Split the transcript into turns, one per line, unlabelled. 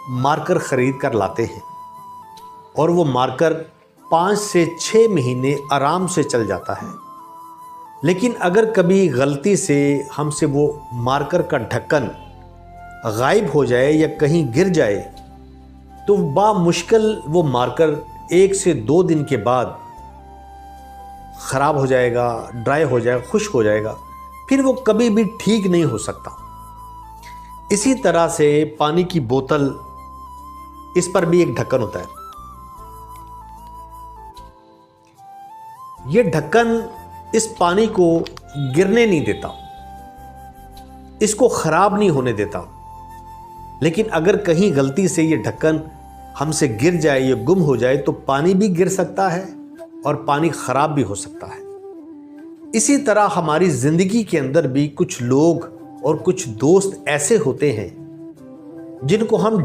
Marker ख़रीद कर लाते हैं और वो मार्कर 5 से 6 महीने आराम से चल जाता है। लेकिन अगर कभी गलती से हमसे वो मार्कर का ढक्कन गायब हो जाए या कहीं गिर जाए तो बामुश्किल वो मार्कर 1 से 2 दिन के बाद ख़राब हो जाएगा, ड्राई हो जाएगा, खुश्क हो जाएगा, फिर वो कभी भी ठीक नहीं हो सकता। इसी तरह से पानी की बोतल, इस पर भी एक ढक्कन होता है। ये ढक्कन इस पानी को गिरने नहीं देता, इसको ख़राब नहीं होने देता। लेकिन अगर कहीं गलती से ये ढक्कन हमसे गिर जाए या गुम हो जाए तो पानी भी गिर सकता है और पानी ख़राब भी हो सकता है। इसी तरह हमारी ज़िंदगी के अंदर भी कुछ लोग और कुछ दोस्त ऐसे होते हैं जिनको हम